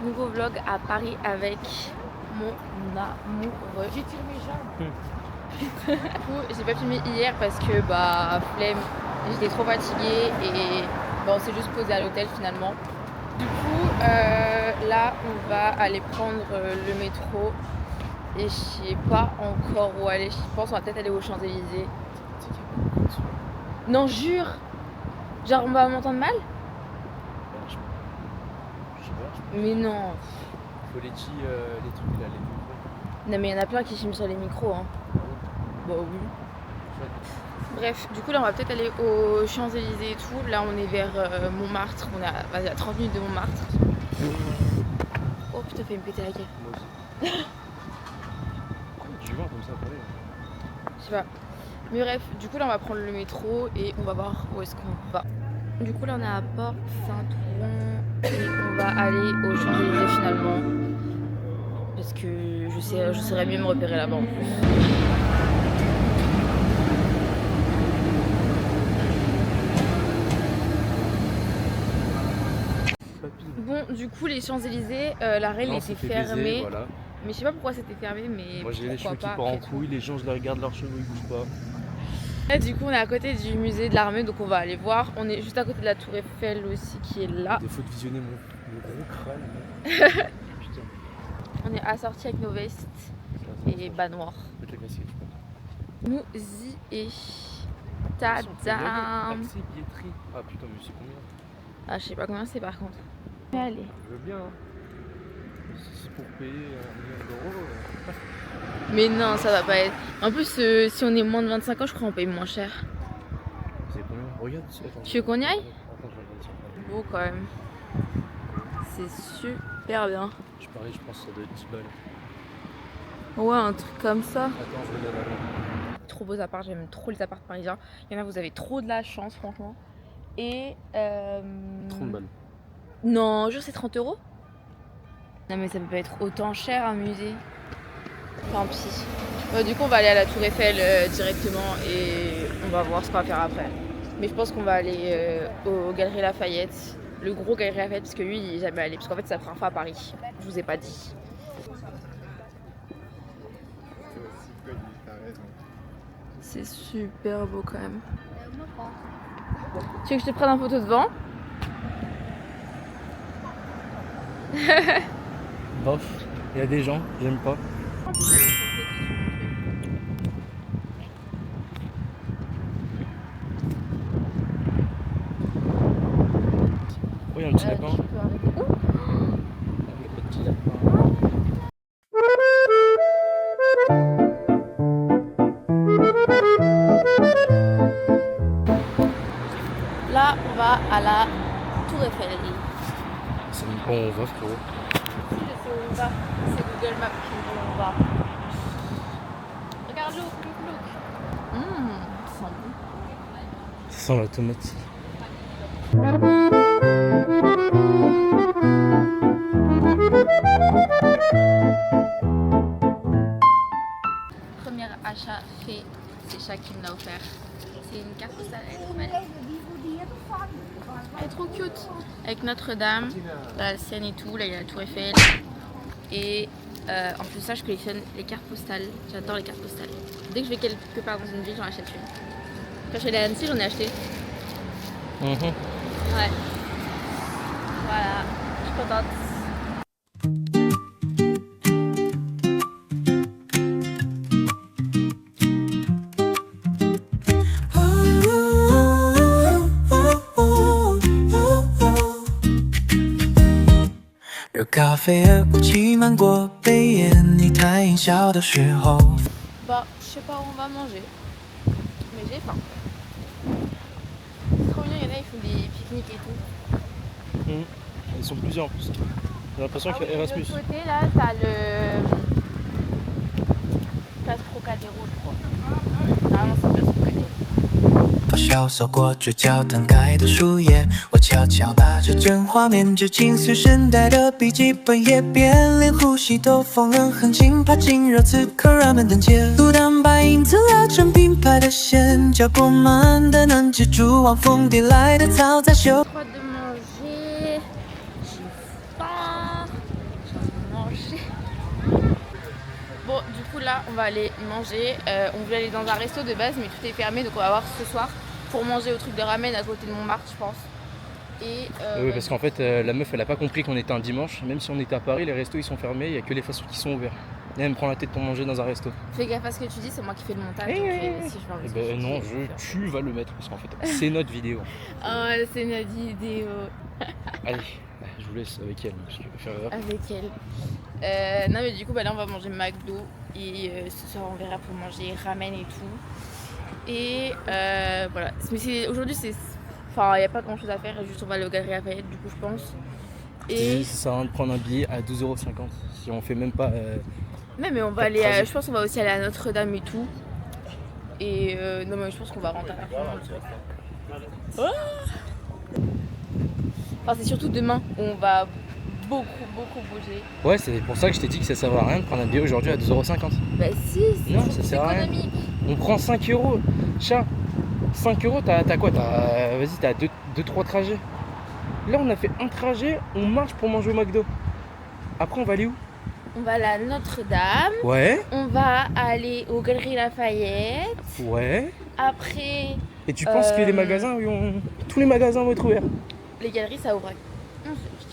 Nouveau vlog à Paris avec mon amoureux. J'étire mes jambes. Du coup, j'ai pas filmé hier parce que flemme, j'étais trop fatiguée et on s'est juste posé à l'hôtel finalement. Du coup, là on va aller prendre le métro et je sais pas encore où aller. Je pense qu'on va peut-être aller aux Champs-Élysées. Non, jure. Genre on va m'entendre mal? Je sais pas. Mais non. Faut les trucs là, les micros. Non mais il y en a plein qui filment sur les micros hein. Bah oui. Bref, du coup là on va peut-être aller aux Champs-Élysées et tout. Là on est vers Montmartre, on est à 30 minutes de Montmartre. Oh putain, fait me péter la gueule. Moi aussi. Du vent comme ça, après. Je sais pas. Mais bref, du coup là on va prendre le métro et on va voir où est-ce qu'on va. Du coup là on est à Porte Saint-Ouen et on va aller aux Champs-Élysées finalement. Parce que je saurais mieux me repérer là-bas en plus. Bon, du coup, les Champs-Élysées, la reine était fermée. Voilà. Mais je sais pas pourquoi c'était fermé, mais Moi j'ai les cheveux qui pas, partent en couille, les gens je les regarde, leurs cheveux ils bougent pas. Et du coup, on est à côté du musée de l'armée, donc on va aller voir. On est juste à côté de la Tour Eiffel aussi qui est là. Des fois de visionner mon gros crâne. Putain. On est assortis avec nos vestes et bas noirs. Peut-être la classique, je pense. Nous y est. Tadam! Accès billetterie. Ah putain, mais c'est combien? Ah, je sais pas combien c'est par contre. Mais allez. Je veux bien. Hein. Si c'est pour payer 1 million d'euros. Mais non, ça va pas être. En plus, si on est moins de 25 ans, je crois qu'on paye moins cher. C'est combien? Regarde. Attends, Tu veux qu'on y aille? Attends, je regarde ça. Beau quand même. C'est super bien. Je parie, je pense que ça doit être 10 balles. Ouais, un truc comme ça. Attends, je regarde avant. Trop beaux apparts, j'aime trop les apparts parisiens. Il y en a, vous avez trop de la chance, franchement. Et. 30 balles. Non, juste c'est 30 €. Non, mais ça peut pas être autant cher un musée. Tant pis. Du coup, on va aller à la Tour Eiffel directement et on va voir ce qu'on va faire après. Mais je pense qu'on va aller aux Galeries Lafayette, le gros Galeries Lafayette, parce que lui, il est jamais allé. Parce qu'en fait, c'est la première fois à Paris. Je vous ai pas dit. C'est super beau quand même. Tu veux que je te prenne une photo devant? Bof, il y a des gens, j'aime pas. Oh, il y a un petit lapin. Tu peux arrêter. Le petit lapin. Là, on va à la Tour Eiffel. C'est même pas où on va, frérot. Si, je sais où on va. C'est Google Maps qui me dit où on va. Regarde, look. Ça sent bon. Ça sent la tomate. Premier achat fait, c'est Chat qui me l'a offert. C'est une carte postale, elle est trop belle. Elle est trop cute. Avec Notre-Dame, la Seine et tout, là il y a la Tour Eiffel. Et en plus ça, je collectionne les cartes postales. J'adore les cartes postales. Dès que je vais quelque part dans une ville, j'en achète une. Quand je suis allée à Annecy, j'en ai acheté. Ouais. Voilà, je suis contente.热咖啡和雾气漫过背眼，你太阴笑的时候。 Bah, je sais pas où on va manger, mais j'ai faim. C'est trop mignon, il y en a, ils font des pique-niques et tout. Ils sont plusieurs en plus. J'ai l'impression qu'il y a Erasmus. De l'autre côté, là, t'as le Place Trocadéro, je crois. Ah non, c'est Place Trocadéro. 发酵扫过嘴角摊开的树叶，我悄悄把这帧画面纸进随身带的笔记本页边，连呼吸都放任很轻，怕惊扰此刻人们等街。路灯白影子拉成并排的线，脚步慢的能接住望风递来的嘈杂秀。 Quoi de manger? J'ai faim. là, on va aller manger. On voulait aller dans un resto de base, mais tout est fermé, donc on va voir ce soir pour manger au truc de ramen à côté de Montmartre, je pense. Et Oui, parce qu'en fait, la meuf, elle a pas compris qu'on était un dimanche. Même si on était à Paris, les restos ils sont fermés, il y a que les fast-food qui sont ouverts. Et elle me prend la tête pour manger dans un resto. fais gaffe à ce que tu dis, c'est moi qui fais le montage. Donc, si je parle de Eh ce que ben je non, dis, tu vas le mettre parce qu'en fait, c'est notre vidéo. Oh, c'est notre vidéo Allez, je vous laisse avec elle. Parce que faire... avec elle. Non, mais du coup, bah, là, on va manger McDo. Et ce soir, on verra pour manger ramen et tout. Et voilà. Mais aujourd'hui, c'est. Enfin, il n'y a pas grand chose à faire. Juste, on va aller au Galeries Lafayette, du coup, je pense. Et. Ça sert à rien de prendre un billet à 12,50 € si on fait même pas. Mais on va aller. Je pense qu'on va aussi aller à Notre-Dame et tout. Et non, mais je pense qu'on va rentrer à la fin. Enfin, c'est surtout demain où on va beaucoup bouger. Ouais, c'est pour ça que je t'ai dit que ça servait à rien de prendre un billet aujourd'hui à 12,50 €. Bah si, Non, ça sert à rien. On prend 5 €. Chat, 5 €, t'as quoi? Vas-y, t'as 2-3 trajets. Là, on a fait un trajet, on marche pour manger au McDo. Après, on va aller où? On va aller à Notre-Dame. Ouais. On va aller aux Galeries Lafayette. Ouais. Après, Et tu penses que les magasins, tous les magasins vont être ouverts? les galeries, ça ouvre.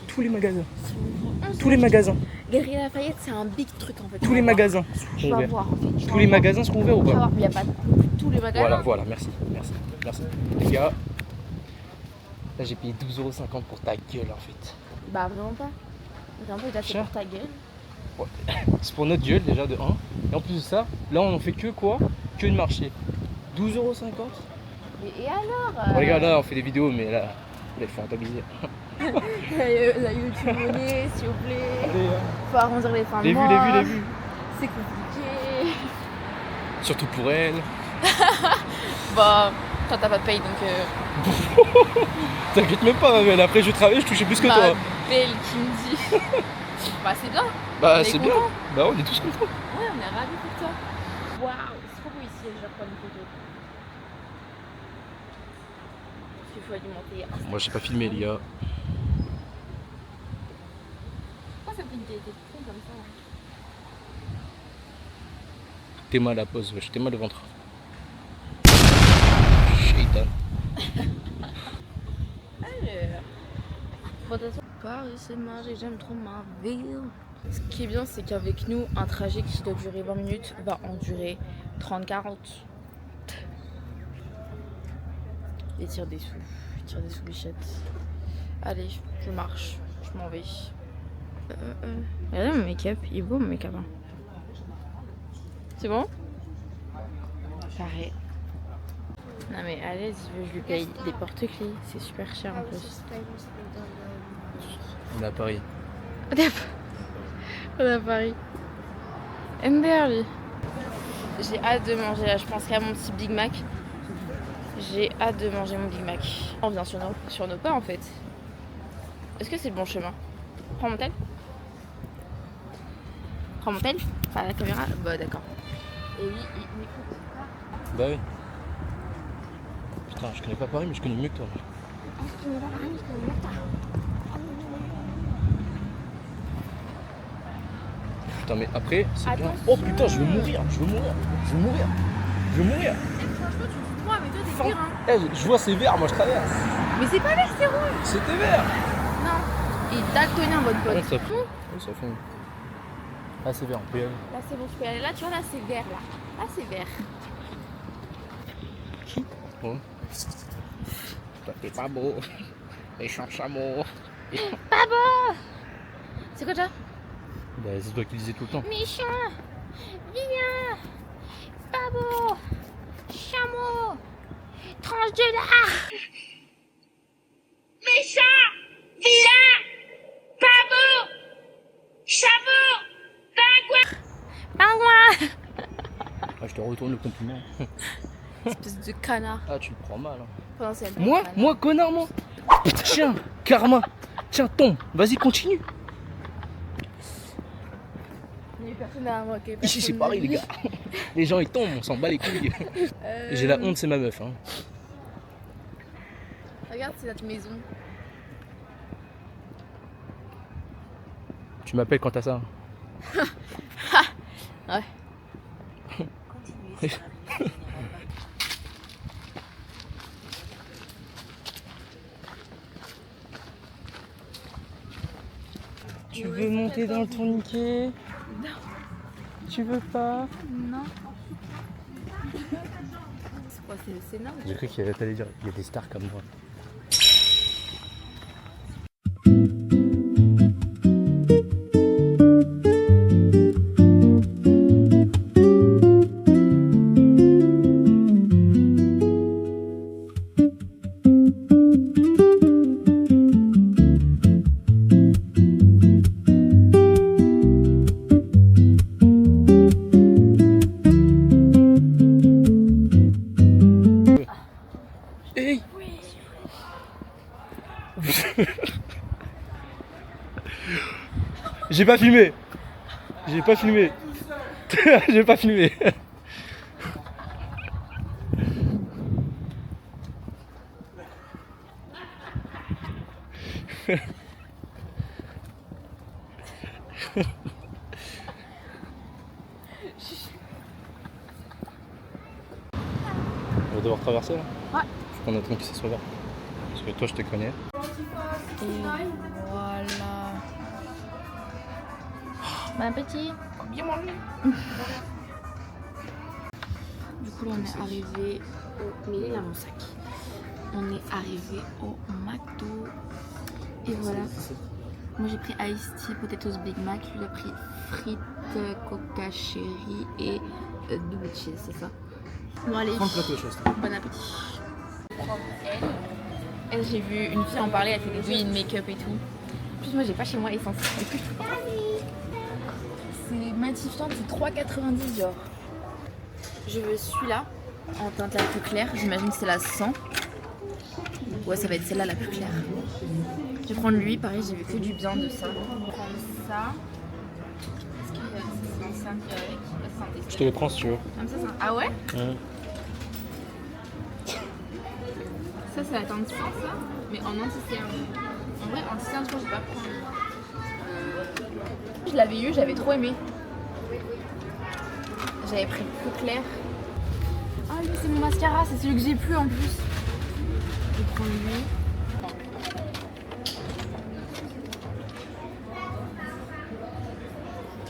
Tous les magasins. Tous les magasins. Galeries Lafayette, c'est un big truc en fait. Tous les magasins Tu seront vas ouverts. voir en fait. Tous les magasins seront ouverts ou Tu vas pas? voir, mais il n'y a pas tous les magasins. Voilà, merci. Les gars, là j'ai payé 12,50 € pour ta gueule en fait. Bah vraiment pas. Vraiment pas, il t'a fait Cher. pour ta gueule. Ouais. C'est pour notre gueule déjà de 1. Et en plus de ça, là on fait que quoi? Que de marcher. 12,50 €. Et alors Regarde là, on fait des vidéos, mais là il faut rentabiliser. la YouTube monnaie, s'il vous plaît. Faut arrondir les fins de Les mois. vues. C'est compliqué. Surtout pour elle. Bah, toi t'as pas de paye donc. T'inquiète même pas, ma belle. Après je travaille, je touchais plus que Ma toi. belle qui me dit. Bah c'est bien. Bah On est c'est bien. content. Bah on est tous contents. Ouais, on est ravis pour toi. Waouh, c'est trop beau ici, je vais prendre une photo. Parce qu'il faut alimenter. Moi j'ai pas filmé les gars. Pourquoi ça fait une qualité de fond comme ça? T'es mal à la pause, wesh, t'es mal le ventre. Shaitan. Alors. Bon, de toute façon, Paris c'est marché, j'aime trop ma ville. Ce qui est bien, c'est qu'avec nous, un trajet qui doit durer 20 minutes va en durer 30-40. Et tire des sous bichettes. Allez, je marche, je m'en vais. Regardez mon make-up, il est beau mon make-up. Hein. C'est bon? Pareil. Non mais à l'aise, je lui paye des porte-clés, c'est super cher en plus. On est à Paris. On est à Paris. MDR lui. J'ai hâte de manger là, je penserai à mon petit Big Mac. J'ai hâte de manger mon Big Mac. On vient sur nos pas en fait. Est-ce que c'est le bon chemin? Prends mon tel. Prends mon tel. Pas la caméra. Bah d'accord. Et lui, il m'écoute pas. Bah oui. Putain, je connais pas Paris, mais je connais mieux que toi. Putain, mais après, c'est bien. Oh putain, je vais mourir. Franchement, tu me dis moi, mais toi t'es pire hein. Eh, je vois c'est vert, moi je traverse. Mais c'est pas vert, c'est rouge. C'était vert. Non. Il est daltonien votre pote. Ouais, ça fond. Oui, ça fond. Ah, c'est vert, on peut y aller. Là c'est bon, je peux y aller. Là tu vois, là c'est vert là. Là c'est vert. Bon. Toi, t'es pas beau. Méchant chameau. Pas beau. C'est quoi toi? Bah, c'est toi qui le disais tout le temps. Méchant. Vilain. Pas beau. Chameau. Tranche de lard. Méchant, vilain, pas beau, chameau, Pingouin. Ah, je te retourne le compliment. Espèce de canard. Ah, tu le prends mal. Hein. Pendant cette Moi, connard, moi. Tiens, karma. Tiens, tombe. Vas-y, continue. Il n'y a personne à moi. Ici, c'est pareil, les gars. Les gens, ils tombent, on s'en bat les couilles. J'ai la honte, c'est ma meuf. Hein. Regarde, c'est notre maison. Tu m'appelles quand t'as ça. Ouais. Tu veux monter dans le tourniquet? Non. Tu veux pas? Non. C'est quoi, c'est le Sénat? J'ai cru qu'il allait dire, il y a des stars comme moi. Hey. J'ai pas filmé. J'ai pas filmé. J'ai pas filmé. On va devoir traverser là? Ouais. Faut qu'on attende que ça soit vert. Parce que toi je te connais. Et voilà. Bon appétit. Bien mangé. Du coup là on est arrivé au... Mais il est là mon sac. On est arrivé au McDo. Et voilà. Moi j'ai pris Iced Tea, Potatoes Big Mac. Lui il a pris frites, Coca Cherry et double cheese, c'est ça? Bon allez. Prends le plateau chose. Bon appétit. Elle, j'ai vu une fille en parler, elle fait des douilles de make-up et tout. En plus moi j'ai pas chez moi essence. Du coup je trouve c'est matifiant, c'est 3,90 genre. Je veux celui-là en teinte la plus claire, j'imagine que c'est la 100. Ouais ça va être celle-là la plus claire. Je vais prendre lui, pareil j'ai vu que du bien de ça. Je vais prendre ça. Est-ce qu'il y a c'est l'ancien qui est avec? Là, c'est un Je te les prends si tu veux. comme ça, ah ouais? Ouais. Ça c'est la teinte 100 ça, mais en anti-cerne. En vrai anti-cerne je crois que je vais pas prendre. Je l'avais eu, j'avais trop aimé. J'avais pris le plus clair. Ah lui c'est mon mascara, c'est celui que j'ai plus en plus. Je vais prendre lui.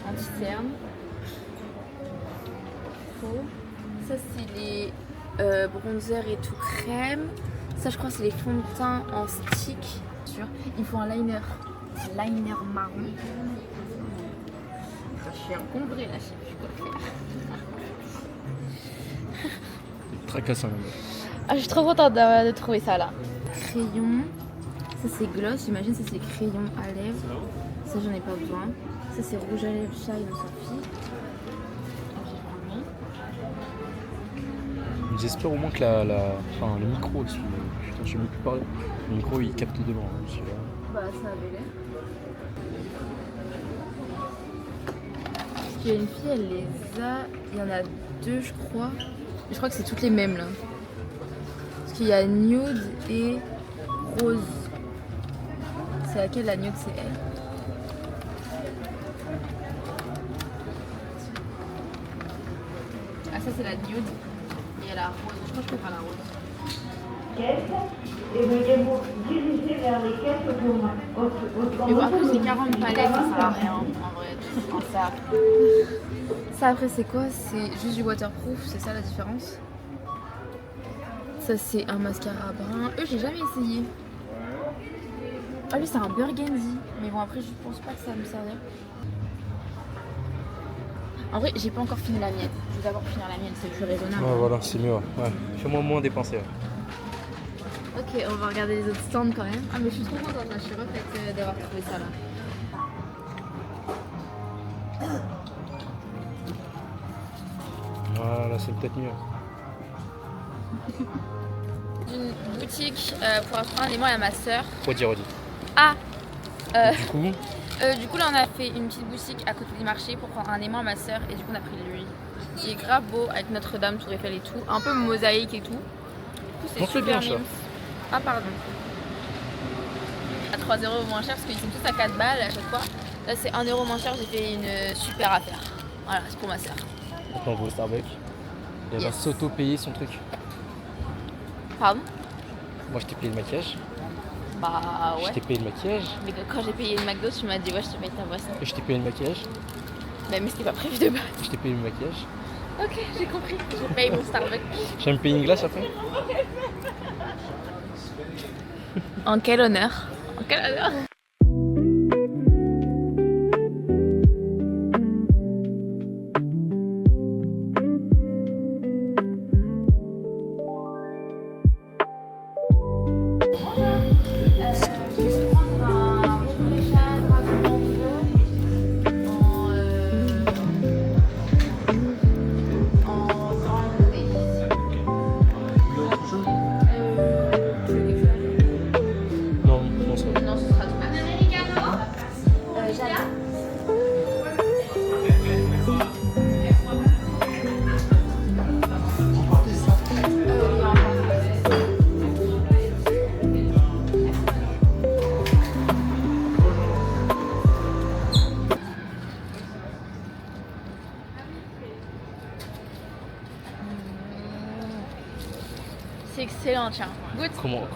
Anti-cerne. Faux. Ça c'est les bronzers et tout crème. Ça je crois c'est les fonds de teint en stick. Sûr. Il faut un liner. Liner marron. Je suis encombrée là, je sais plus quoi faire. Tracassant même. Ah, je suis trop contente de trouver ça là. Crayon. Ça c'est gloss, j'imagine ça c'est crayon à lèvres. Ça j'en ai pas besoin. Ça c'est rouge à lèvres Shine Sophie. J'espère au moins que enfin, le micro, putain, je sais même plus parler. Le micro il capte de loin. Hein, bah ça avait l'air. Il y a une fille, elle les a. Il y en a deux, je crois. Je crois que c'est toutes les mêmes là. Parce qu'il y a nude et rose. C'est laquelle la nude? C'est elle. Ah, ça c'est la nude. Et il y a la rose. Je crois que je préfère la rose. Et veuillez vous diriger vers les caisses automates. Mais bon, après, c'est 40 palettes, ça sert à rien en vrai. Ça. Ça après, c'est quoi? C'est juste du waterproof, c'est ça la différence? Ça, c'est un mascara brun. Eux, j'ai jamais essayé. Ah, lui, c'est un burgundy. Mais bon, après, je pense pas que ça va me servir. En vrai, j'ai pas encore fini la mienne. Je vais d'abord finir la mienne, c'est plus raisonnable. Ouais, voilà, c'est mieux. Ouais. Fais-moi moins dépenser. Ouais. Ok, on va regarder les autres stands quand même. Ah, mais je suis trop contente là, je suis refaite d'avoir trouvé ça là. Voilà, c'est peut-être mieux. Une boutique pour apprendre un aimant à ma soeur. Redis. Ah Du coup, du coup là on a fait une petite boutique à côté du marché pour prendre un aimant à ma soeur et du coup on a pris lui. Qui est grave beau avec Notre-Dame, Tour Eiffel et tout. Un peu mosaïque et tout. Du coup c'est super bien ça. mignon. Ah pardon. À 3 € moins cher parce qu'ils sont tous à 4 balles à chaque fois. Là c'est 1 € moins cher, j'ai fait une super affaire. Voilà, c'est pour ma soeur. maintenant on va au Starbucks. Elle va Yes. s'auto-payer son truc. Pardon? Moi, je t'ai payé le maquillage. Bah Je ouais. t'ai payé le maquillage. Mais quand j'ai payé le McDo, tu m'as dit ouais, je te paye ta boisson. Et je t'ai payé le maquillage. Bah, mais c'était pas prévu de base. Je t'ai payé le maquillage. Ok, j'ai compris. Je paye mon Starbucks. Je vais me payer une glace après. En quel honneur? En quel honneur? Non, non, ça va. Non, ce sera tout. Un americano? J'adore. C'est excellent, tiens. Goûte. Comment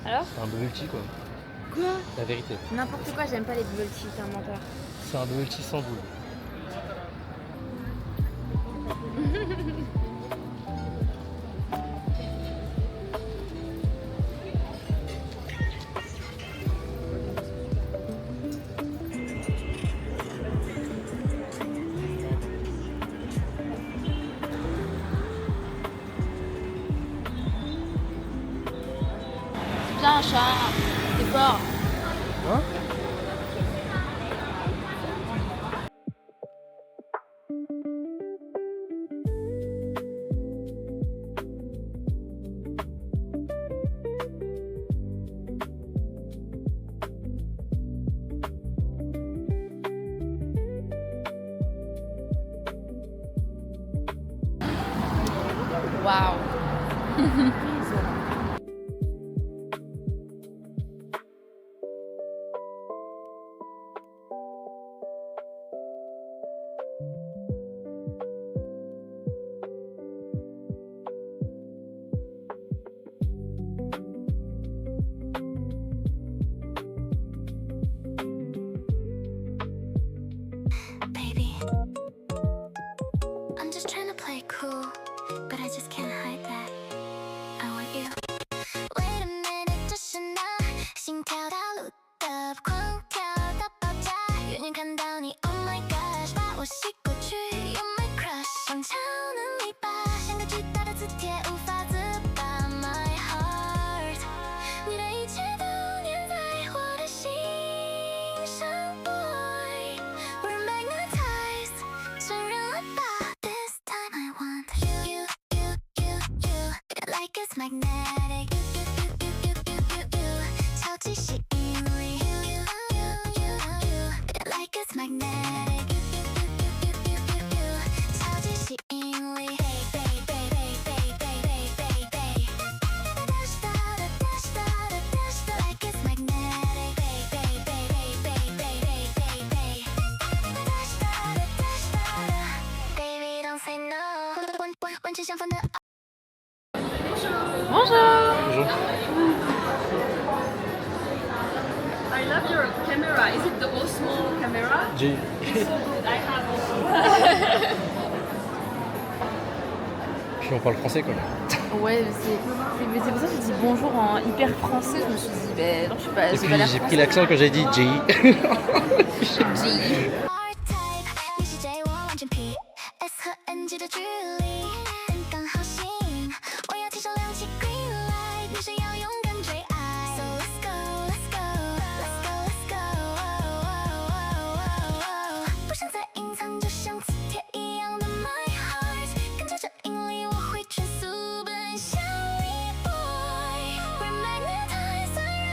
Alors? C'est un bubble tea quoi. Quoi? La vérité. N'importe quoi, j'aime pas les bubble tea, t'es un menteur. C'est un bubble tea sans boule. C'est bien, chat. T'es fort. Hein? Waouh. Baby, I'm just trying to play cool, but I just can't hide that. I want you. Wait a minute, 这是哪？心跳到路的狂跳到爆炸，远远看到你 ，Oh my gosh，把我吸过去 ，You're my crush，像超能力吧，像个巨大的磁铁，无法自拔 ，My heart，你的一切都粘在我的心上 ，Boy。We're magnetized，承认了吧 ？This time I want you, like it's magnetic, you, 超级吸引力 like it's magnetic, you, 超级吸引力 like it's magnetic, baby don't say no， 完全相反的。 Bonjour. Bonjour. I love your camera. Is it the old small camera? J'ai. I have. Puis on parle français quoi. Ouais, mais c'est pour ça que je dis bonjour en hyper français. Je me suis dit, ben non, je suis pas. Et j'ai puis pas l'air j'ai pris français. l'accent quand j'ai dit J. G.你是 J， 我完全 P，S 和 NG 的距离刚好行，我要提手亮起 green light， 女生要勇敢追爱 ，So let's go, let's go, let's go, let's go， 不想再隐藏，就像磁铁一样的 my heart， 跟着这引力，我会全速奔向你 ，boy，We're magnetized， 算人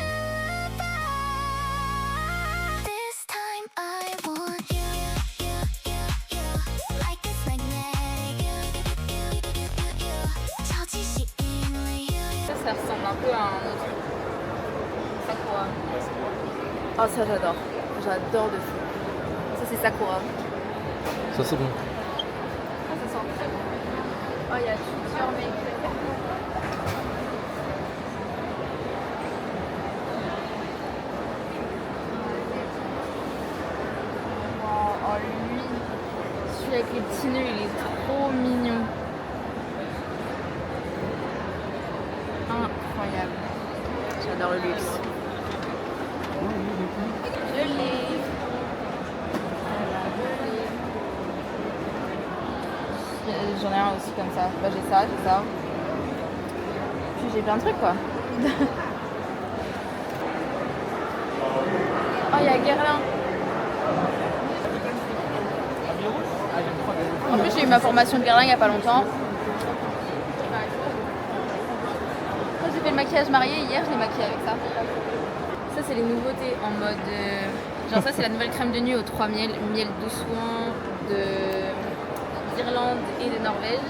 了吧 ，This time I want you, like it's magnetic, you, 超级吸引力。 Ça ressemble un peu à un autre. Ça quoi? Oh, ça j'adore. J'adore de fou. c'est Sakura. Ça c'est bon. Ah, ça sent très bon. Oh, il y a plusieurs mecs. Oh, lui, celui avec les petits nœuds, il est trop mignon. Incroyable. J'adore le luxe. Je l'ai. J'en ai un aussi comme ça. Bah, j'ai ça. Puis j'ai plein de trucs quoi. Oh, il y a Guerlain. En plus, j'ai eu ma formation de Guerlain il n'y a pas longtemps. Quand j'ai fait le maquillage marié hier, je l'ai maquillé avec ça. Ça, c'est les nouveautés en mode. Genre, ça, c'est la nouvelle crème de nuit aux 3 miels. Miel de soin d'Irlande et de Norvège.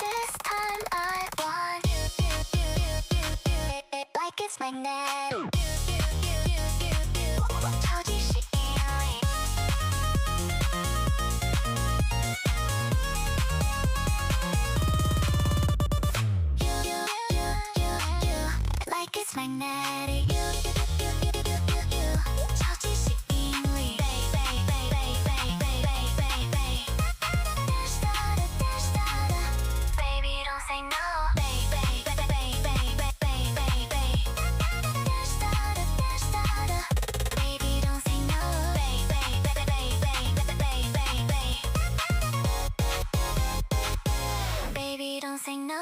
This time I want you, like it's magnetic. Like it's magnetic. Baby, don't say no.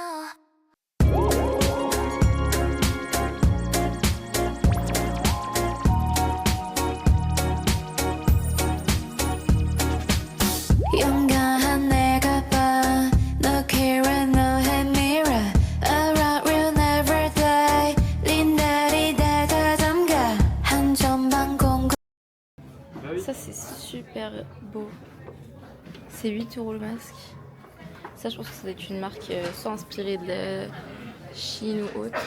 용감한 내가 봐 너길은 너의 mirror Around will never die 린달이 다 담가 한 점만 공고 Ça, c'est super beau. C'est 8 € le masque. Ça, je pense que ça doit être une marque soit inspirée de la Chine ou autre.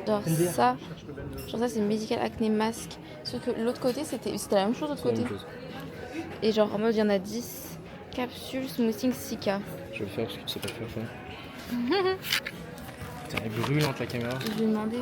Genre ça c'est Medical Acne Mask. Sauf que l'autre côté, c'était la même chose de l'autre côté. Et genre en mode, il y en a 10 capsules smoothing Sika. Je vais le faire parce que tu sais pas faire ça. Putain, elle est brûlante la caméra. Je lui ai demandé.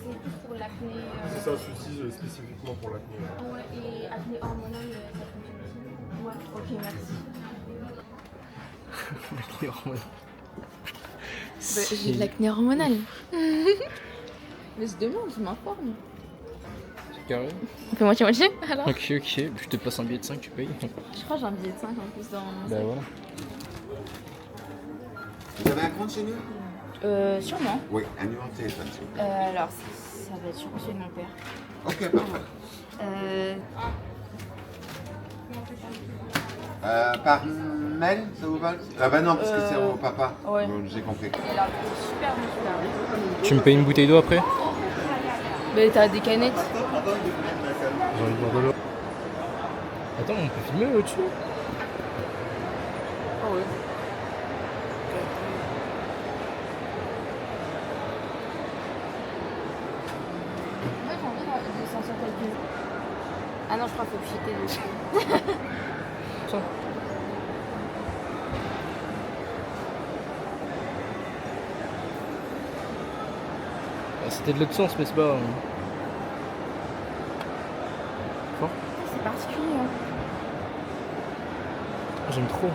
C'est plus pour l'acné. C'est ça, ceci spécifiquement pour l'acné. Ouais, et acné hormonal, ça fonctionne. Ouais, ok, merci. L'acné hormonal. J'ai de l'acné hormonal. Mais je demande, je m'informe. C'est carré. On fait moitié-moitié alors. Ok, je te passe un billet de 5, tu payes. Je crois que j'ai un billet de 5 en plus dans mon Bah sac. voilà. Vous avez un compte chez nous? Sûrement. Oui, un numéro de téléphone, s'il vous plaît. Alors, ça va être sur celui de mon père. Ok, parfait. Par mail, ça vous va? Ah bah non, parce que c'est au papa. Ouais. Donc, j'ai compris. Et là, c'est super bon celui-là. Tu me payes une bouteille d'eau après? Mais t'as des canettes. J'ai envie de boire de l'eau. Attends, on peut filmer au-dessus? Oh ouais. Moi j'ai envie de s'en sortir quelques. Ah non, je crois qu'il faut cheater dessus. Ça. C'était de l'autre sens, mais c'est pas. Fort. C'est particulier. Hein. J'aime trop.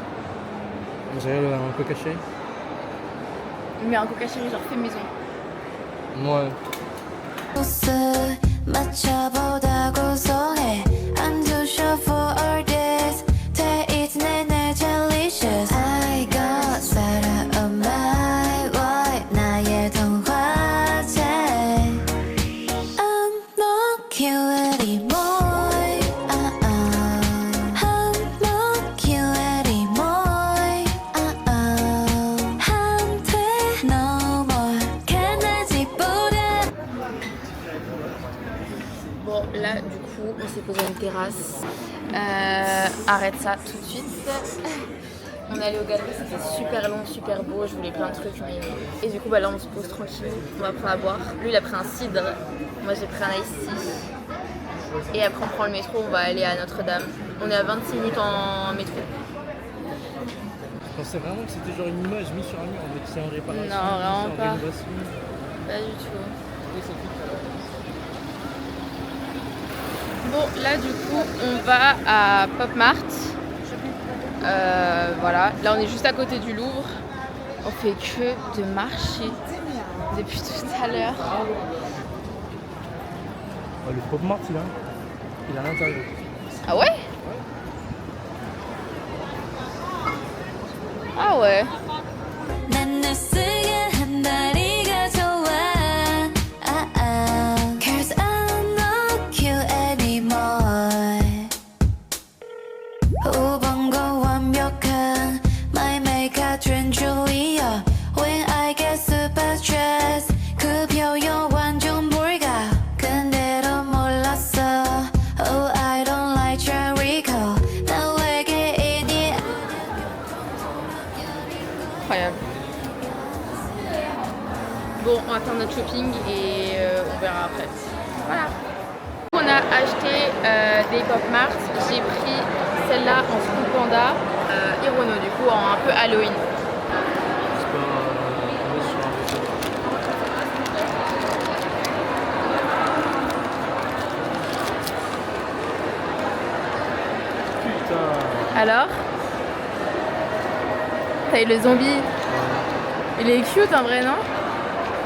J'ai un coca chéri. Mais un coca chéri genre fait maison. Ouais. 코스 맞춰보다고 소해 I'm too sure for all this Taste 내내 delicious I got better of my wife 나의童话 Bon, là, du coup, on s'est posé à une terrasse. Arrête ça tout de suite. On est allé aux galeries, c'était super long, super beau. Je voulais plein de trucs, mais... Et du coup, bah, là, on se pose tranquille. On va prendre à boire. Lui, il a pris un cidre. Moi, j'ai pris un ice tea. Et après, on prend le métro. On va aller à Notre-Dame. On est à 26 minutes en métro. Je pensais vraiment que c'était genre une image mise sur un mur en mode c'est en réparation. Non, vraiment c'est en pas. rénovation. Pas du tout. Et ça fait que- Bon, là du coup, on va à Pop Mart. Voilà, là on est juste à côté du Louvre. On fait que de marcher depuis tout à l'heure. Oh, le Pop Mart, il est à l'intérieur. Ah ouais? Ah ouais. 난 널 쓰게 한 다리가 좋아. Cause I'm not cute anymore. 5번과 완벽한 마이메이크가 된 줄이야. When I get super stressed 그 표현 완전 불가. 근데도 몰랐어. Oh I don't like Jericho. 나 외계인이 Incroyable. Bon, on va faire notre shopping et on verra après. Voilà. On a acheté des Pop Mart. J'ai pris celle-là en School Panda et Renault, du coup en un peu Halloween. C'est pas on est sur un vélo. Putain. Alors? T'as eu le zombie? Il est cute en vrai, non?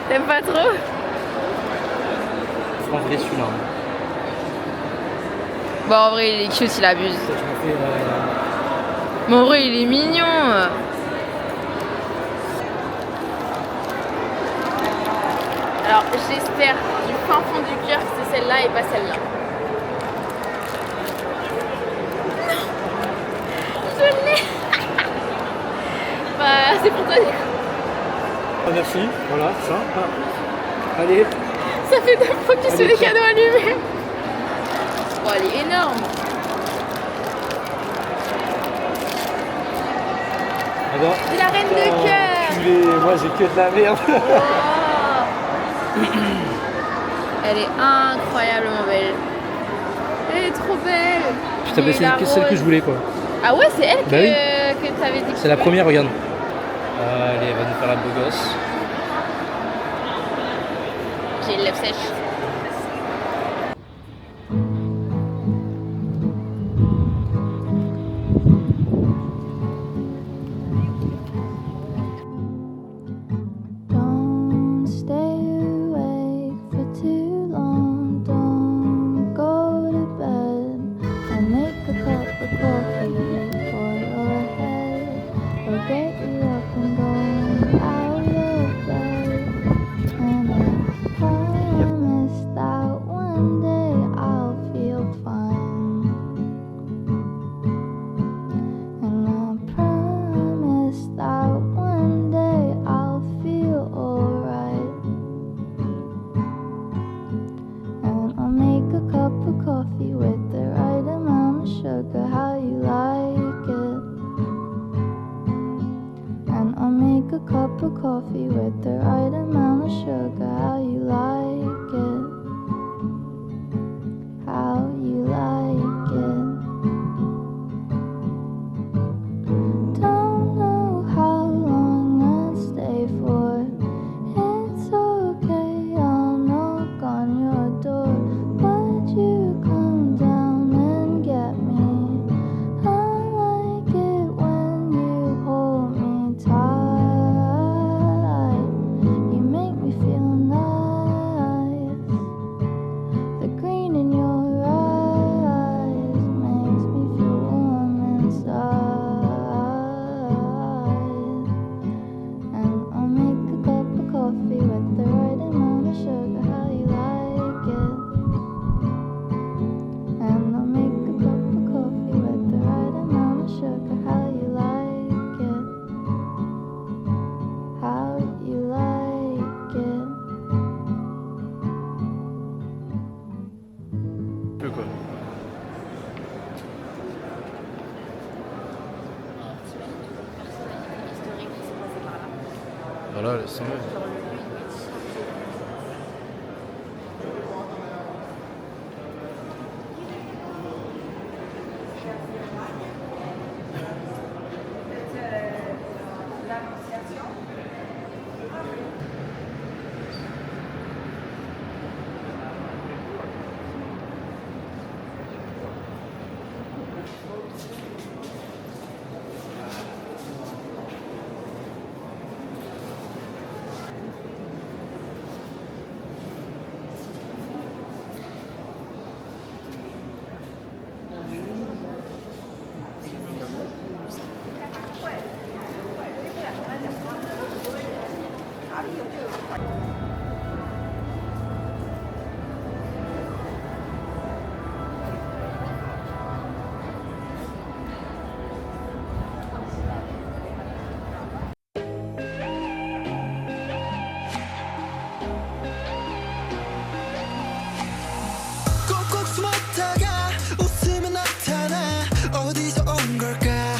T'aimes pas trop? En vrai celui-là. Bon, en vrai, il est cute, il abuse. Ça, je me fais Mais en vrai, il est mignon. Alors, j'espère du fin fond du cœur que c'est celle-là et pas celle-là. Je l'ai. Bah, c'est pour toi. Ah, merci, voilà, ça. Ah. Allez. Ça fait 2 fois qu'il se fait Allez, des tiens. cadeaux à lui-même. Bon, elle est énorme. Ah bah. C'est la reine de cœur. Moi j'ai que de la merde. Oh. Elle est incroyablement belle. Elle est trop belle. Putain, bah, Et la c'est celle que rose. je voulais quoi. Ah ouais, c'est elle Bah oui. que t'avais dit. C'est la première, regarde. Allez, elle va nous faire la beau gosse. J'ai une lèvre sèche. Don't stay awake for too long. Don't go to bed. I'll make a cup of coffee for your head. I'll get you up and going out of bed. And I promise that one day I'll feel fine. And I promise that one day I'll feel alright. And I'll make a cup of coffee with the right amount of sugar, how you like it. And I'll make a cup of coffee with the right amount of sugar, how you like it. How you like it. Don't know how long I'll stay for. It's okay, I'll knock on your door. Would you come down and get me? I like it when you hold me tight. 100 euros. 꼭꼭 숨었다가 웃으면 나타나 어디서 온 걸까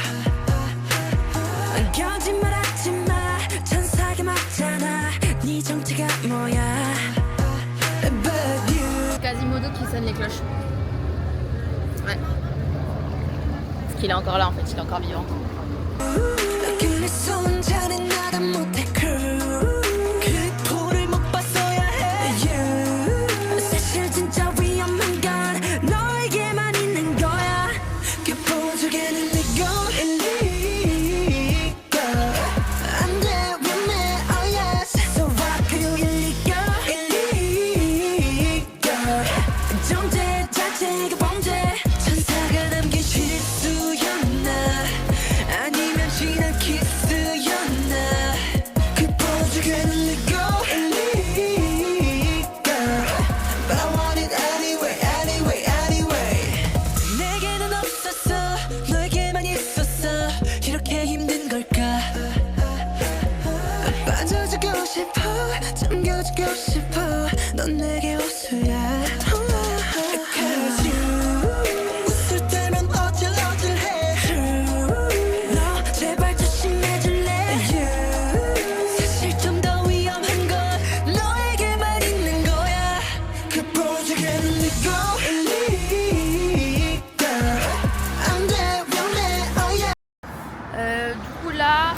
거짓말하지 마 천사가 맞잖아 네 정체가 뭐야 Quasimodo qui sonne les cloches. Ouais. Parce qu'il est encore là en fait, il est encore vivant. 근데 손자는 나가 못해 그 돌을 못 봤어야 해 사실 진짜 위험한 건 너에게만 있는 거야 그 보조개는 내고 일리고 안돼 위험해 oh yes So rock you 일리고 정죄 자체가 범죄 천사가 남긴 실수였나 아니면 지난 키스였나 그 보조개는 내고 But I want it anyway anyway anyway 내게는 없었어 너에게만 있었어 이렇게 힘든 걸까 빠져주고 싶어 잠겨주고 싶어 넌 내게 호수야 Cause you 웃을 때면 어질어질해 너 제발 조심해줄래 사실 좀 더 위험한 건 너에게만 있는 거야 그 보조개는 내고 안돼 위험해 oh yeah Du coup là,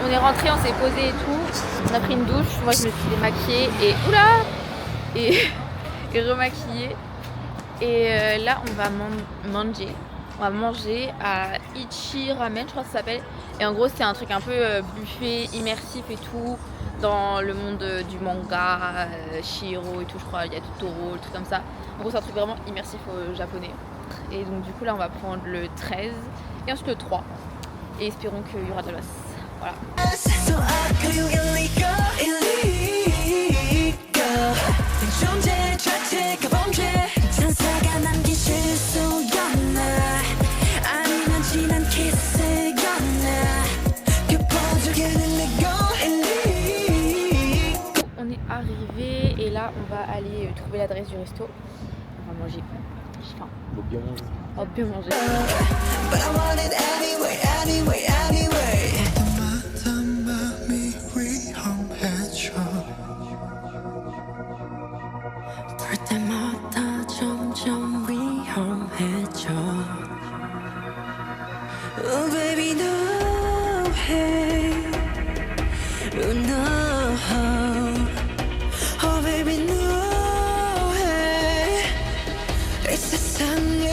on est rentré, on s'est posé et tout. On a pris une douche. Moi je me suis démaquillée et oula et remaquillée. Et là on va manger. On va manger à Ichi Ramen, je crois que ça s'appelle. Et en gros c'est un truc un peu buffet immersif et tout dans le monde du manga, Shihiro et tout, je crois. Il y a Totoro, le truc comme ça. En gros c'est un truc vraiment immersif au japonais. Et donc du coup là on va prendre le 13 et ensuite le 3. Et espérons qu'il y aura de l'os. Voilà. So I you illegal 존재 자체가 범죄 천사가 남긴 실수였나 아니면 지난 키스였나 그 보조개는 내고 On est arrivé et là on va aller trouver l'adresse du resto. On va manger. J'ai faim. Faut bien manger. On va bien manger. But I want it anyway anyway anyway 때마다 마음이 위험해져 볼 때마다 점점 위험해져 Oh baby no hey Oh no Oh baby no hey 이 세상에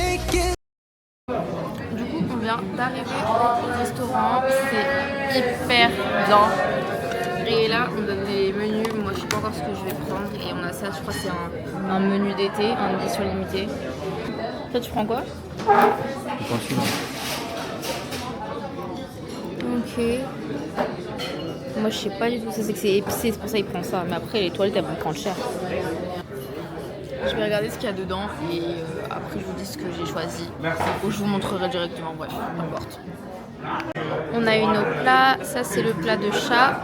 Du coup on vient d'arriver au restaurant. C'est hyper bien. Et là on donne des menus. Moi je sais pas encore ce que je vais prendre. Et on a ça, je crois que c'est un menu d'été, une édition limitée. Toi tu prends quoi? Ok. Moi je sais pas du tout, ça c'est que c'est épicé, c'est pour ça qu'il prend ça. Mais après les toilettes elles vont prendre cher. Je vais regarder ce qu'il y a dedans et après je vous dis ce que j'ai choisi. Ou je vous montrerai directement, bref, peu importe. On a eu nos plats, ça c'est le plat de chat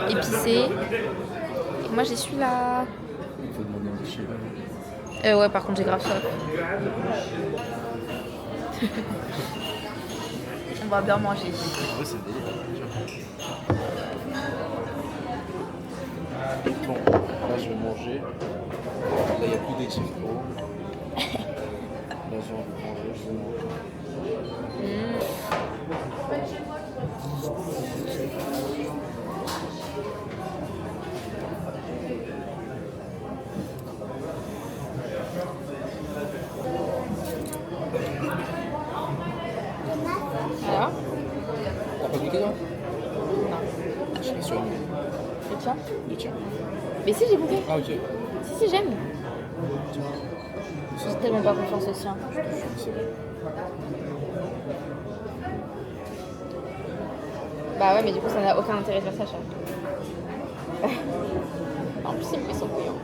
épicé. Et moi j'ai celui-là. Faut demander un petit Ouais par contre j'ai grave soif. On va bien manger. Ouais, c'est le délire. Bon, là je vais manger. Là il n'y a plus d'équipe pro. Là j'ai envie de manger, je vais manger. Alors T'as pas goûté toi? Non. Je suis pas sûr. Le tien? Le tien. Mais si, j'ai goûté. Ah ok. Si, j'aime. J'ai tellement pas confiance au sien. C'est vrai. Bah ouais, mais du coup, ça n'a aucun intérêt de faire ça, chat. En plus, ils sont bouillants.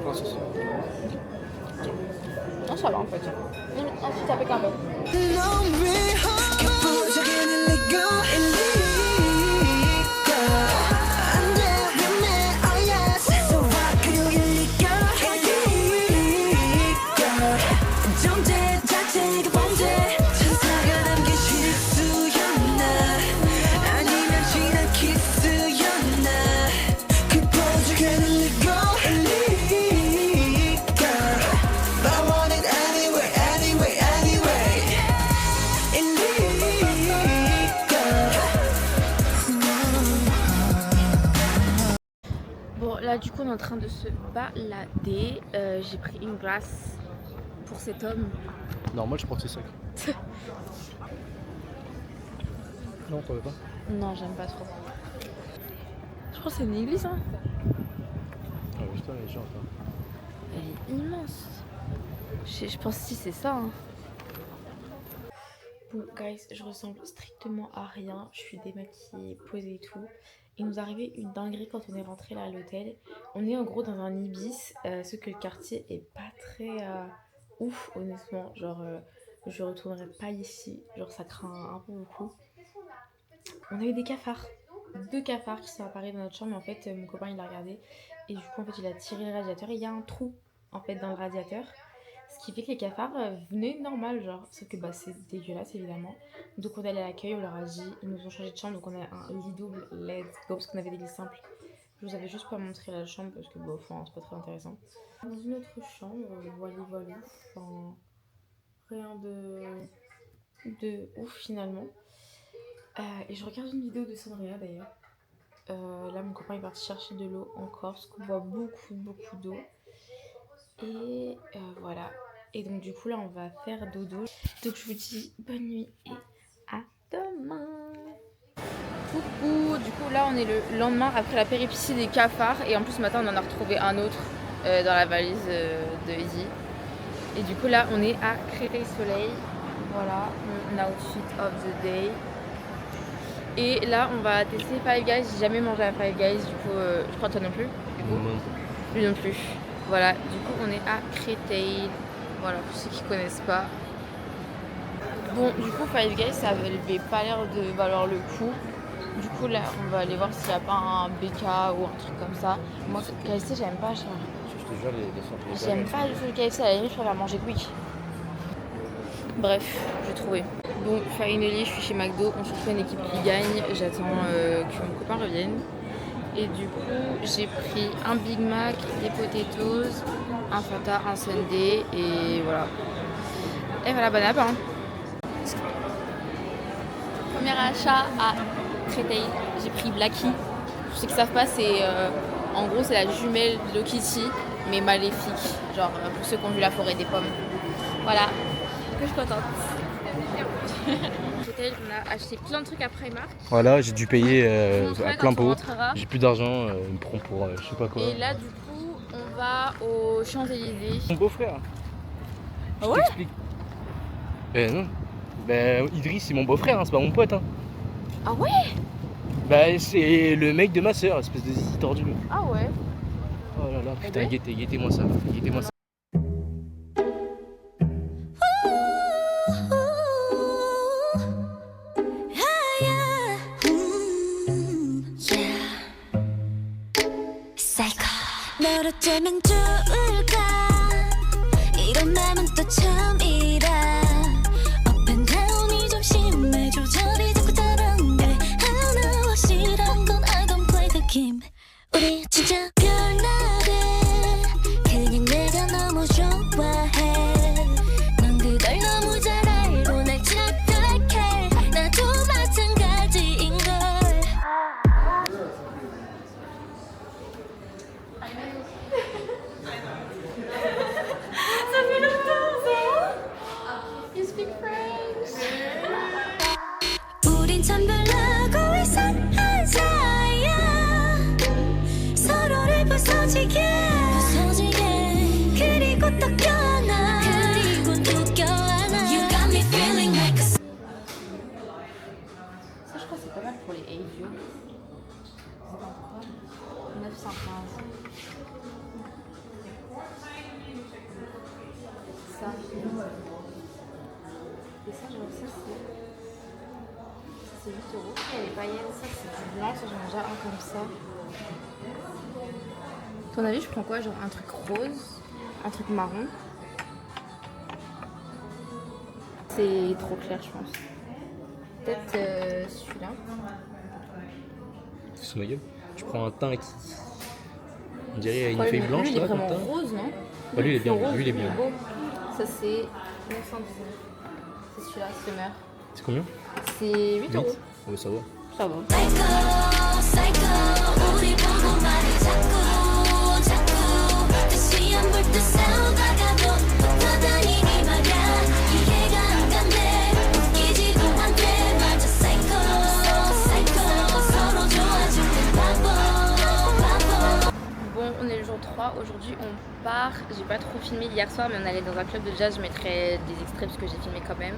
Plein de sauce. Non, ça va en fait. Ensuite, ça pique un peu. Bon, là, du coup, on est en train de se balader. J'ai pris une glace pour cet homme. Non, moi je porte ces sacs. Non, t'en veux pas? Non, j'aime pas trop. Je crois que c'est une église, hein. Ah ouais, putain, les gens, attends. Elle est immense. Je pense que c'est ça, hein. Bon, guys, je ressemble strictement à rien. Je suis démaquillée, posée et tout. Il nous est arrivé une dinguerie quand on est rentré là à l'hôtel. On est en gros dans un Ibis, ce que le quartier est pas très ouf, honnêtement. Genre, je retournerai pas ici. Genre, ça craint un peu beaucoup. On a eu des cafards. 2 cafards qui sont apparus dans notre chambre. Mais en fait, mon copain, il l'a regardé. Et du coup, en fait, il a tiré le radiateur. Et il y a un trou, en fait, dans le radiateur. Ce qui fait que les cafards venaient normal, genre. Sauf que bah, c'est dégueulasse, évidemment. Donc, on est allé à l'accueil, on leur a dit. Ils nous ont changé de chambre. Donc, on a un lit double, let's go. Parce qu'on avait des lits simples. Je vous avais juste pas montré la chambre. Parce que, bon, enfin, c'est pas très intéressant. Dans une autre chambre, voilà. Enfin, rien de ouf, finalement. Et je regarde une vidéo de Sandria d'ailleurs. Là, mon copain est parti chercher de l'eau en Corse, qu'on boit beaucoup d'eau. Et voilà. Et donc, du coup, là, on va faire dodo. Donc, je vous dis bonne nuit et à demain. Coucou. Du coup, là, on est le lendemain après la péripétie des cafards. Et en plus, ce matin, on en a retrouvé un autre dans la valise de Izzy. Et du coup, là, on est à Créteil-Soleil. Voilà, mon outfit of the day. Et là, on va tester Five Guys. J'ai jamais mangé à Five Guys, du coup, je crois que toi non plus. Lui non plus. Voilà, du coup, on est à Créteil. Voilà, pour ceux qui connaissent pas. Bon, du coup, Five Guys, ça avait pas l'air de valoir le coup. Du coup, là, on va aller voir s'il n'y a pas un BK ou un truc comme ça. Moi, KFC, j'aime pas. Je te jure, les J'aime pas du tout le KFC, à la limite, je préfère manger Quick. Bref, j'ai trouvé. Bon, finally, je suis chez McDo. On se retrouve une équipe qui gagne. J'attends que mon copain revienne. Et du coup, j'ai pris un Big Mac, des potatoes, un Fanta, un Sundae. Et voilà. Et voilà, bon appétit. Premier achat à Créteil. J'ai pris Blacky. Pour ceux qui savent pas, c'est en gros, c'est la jumelle de Hello Kitty, mais maléfique. Genre, pour ceux qui ont vu La Forêt des Pommes. Voilà. Que je suis contente. On a acheté plein de trucs à Primark. Voilà, j'ai dû payer à plein pot. J'ai plus d'argent, ils me prend pour je sais pas quoi. Et là, du coup, on va aux Champs-Élysées. Mon beau-frère. Ah ouais? T'explique. Non. Bah, Idriss, c'est mon beau-frère, hein, c'est pas mon pote. Hein. Ah ouais? Bah, c'est le mec de ma soeur, espèce de zizi tordu. Ah ouais? Oh là là, putain, guettez-moi ça. Guettez-moi ça. 널 어쩌면 좋을까 이런 맘은 또 처음이라 Up and down이 좀 심해 조절이 자꾸 다른데 하나 우리 진짜 별나래 그냥 내가 너무 좋아해 넌 그걸 너무 잘 알고 날 착각해 나도 마찬가지인걸 우린 참 별나고 이상한 사이야 서로를 부서지게 그리고 또 껴안아 그리고 또 껴안아 You got me feeling like a Ça, je crois que c'est pas mal pour les Avio. 915. Ça. Et ça, genre, ça, c'est 8 euros. Et les paillettes, ça, c'est du blanc. Ça, j'en ai déjà un comme ça. À ton avis, je prends quoi? Genre un truc rose, un truc marron. C'est trop clair, je pense. Peut-être celui-là. Sous ma gueule. Je prends un teint qui. On dirait une Ouais, feuille lui, blanche lui, il est là, comme vraiment teint. rose, non? Bah, lui, il est bien, Rose, lui, il est bien. beau. Ça, c'est 919. C'est celui-là, Summer. C'est combien? C'est 8 euros. Ouais, ça va. Ça va. psycho psycho 우리 보고 말해 자꾸 자꾸 다시 안 볼 듯 싸우다가도 붙어다니니 말야 이해가 안 간대 웃기지도 않대 맞아 psycho psycho 서로 좋아질 때 바보 바보 Bon, on est le jour 3. Aujourd'hui, on part. J'ai pas trop filmé hier soir, mais on allait dans un club de jazz. Je mettrai des extraits parce que j'ai filmé quand même.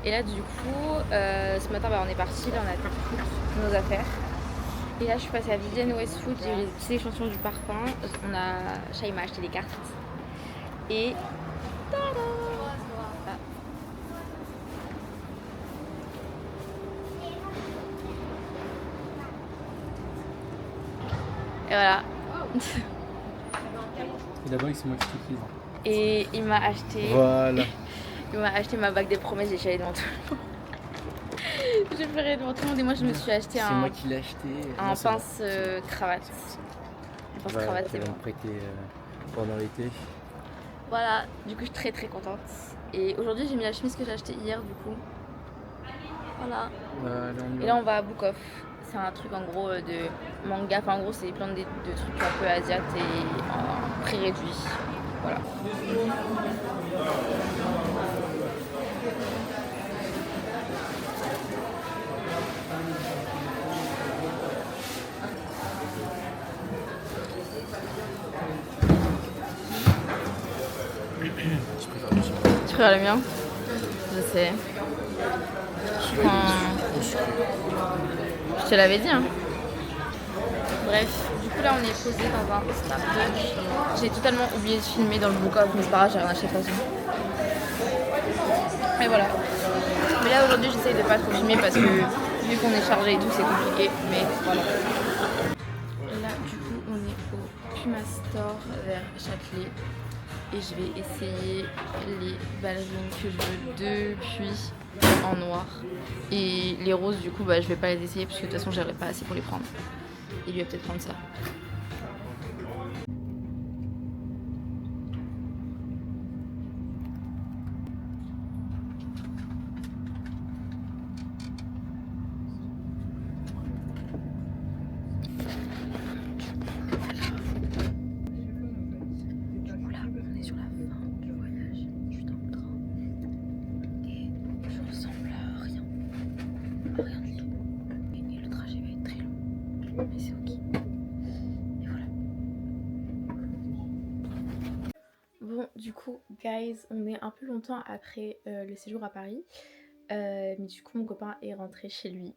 Et là, du coup, ce matin, on est parti. Là, on a toutes nos affaires. Et là, je suis passée à Vivienne Westwood. J'ai eu les petites échantillons du parfum. Shai m'a acheté des cartes. Et tada! Ah. Et voilà. Et d'abord, c'est moi qui te prise. Et il m'a acheté. Voilà. Il m'a acheté ma bague des promesses. J'ai chialé devant tout le monde. J'ai pleuré devant tout le monde. Et moi, je me suis acheté C'est moi qui l'ai acheté. un Non, c'est bon. pince cravate. Un pince Voilà, cravate, tu c'est vas bon. me prêter pendant l'été. Voilà, du coup je suis très très contente. Et aujourd'hui j'ai mis la chemise que j'ai achetée hier du coup. Voilà. Et là on va à Book Off. C'est un truc en gros de manga. Enfin en gros c'est plein de trucs un peu asiates et en prix réduit. Voilà. Tu préfères le mien? Je sais. Je te l'avais dit hein. Bref, du coup là on est posé dans un Starbucks. J'ai totalement oublié de filmer dans le Book Off, mais c'est pas grave, j'ai rien acheté de toute façon. Mais voilà. Mais là aujourd'hui j'essaye de pas trop filmer parce que vu qu'on est chargé et tout c'est compliqué. Mais voilà. Et là du coup on est au Puma Store vers Châtelet. Et je vais essayer les ballerines que je veux depuis en noir. Et les roses du coup je vais pas les essayer parce que de toute façon j'aurai pas assez pour les prendre. Et lui va peut-être prendre ça. Rien du tout. Et le trajet va être très long. Mais c'est ok. Et voilà. Bon, du coup, guys, on est un peu longtemps après le séjour à Paris. Mais du coup, mon copain est rentré chez lui.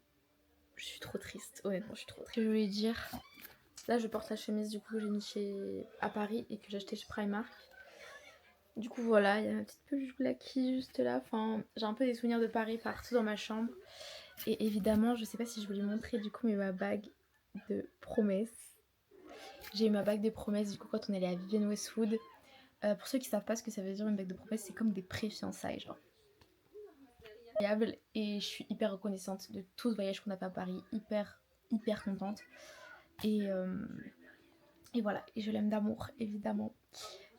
Je suis trop triste, honnêtement, je suis trop triste. Je voulais dire, Là je porte la chemise du coup que j'ai mis à Paris et que j'ai acheté chez Primark. Du coup voilà, il y a ma petite peluche Blacky juste là. Enfin, j'ai un peu des souvenirs de Paris partout dans ma chambre. Et évidemment, je sais pas si je vous l'ai montré du coup, mais ma bague de promesse. J'ai eu ma bague de promesse du coup quand on est allé à Vivienne Westwood. Pour ceux qui savent pas ce que ça veut dire une bague de promesse, c'est comme des pré-fiançailles genre. Et je suis hyper reconnaissante de tout ce voyage qu'on a fait à Paris, hyper contente. Et voilà, et je l'aime d'amour évidemment.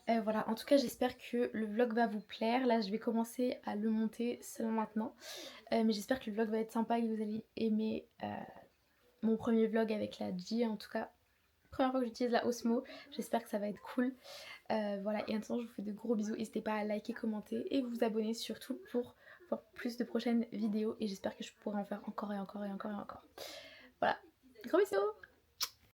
Voilà, en tout cas j'espère que le vlog va vous plaire. Là je vais commencer à le monter seulement maintenant. Mais j'espère que le vlog va être sympa et que vous allez aimer mon premier vlog avec la G. En tout cas, première fois que j'utilise la Osmo, j'espère que ça va être cool. Voilà, et maintenant je vous fais de gros bisous. N'hésitez pas à liker, commenter et vous abonner surtout pour voir plus de prochaines vidéos. Et j'espère que je pourrai en faire encore et encore et encore et encore. Voilà, gros bisous.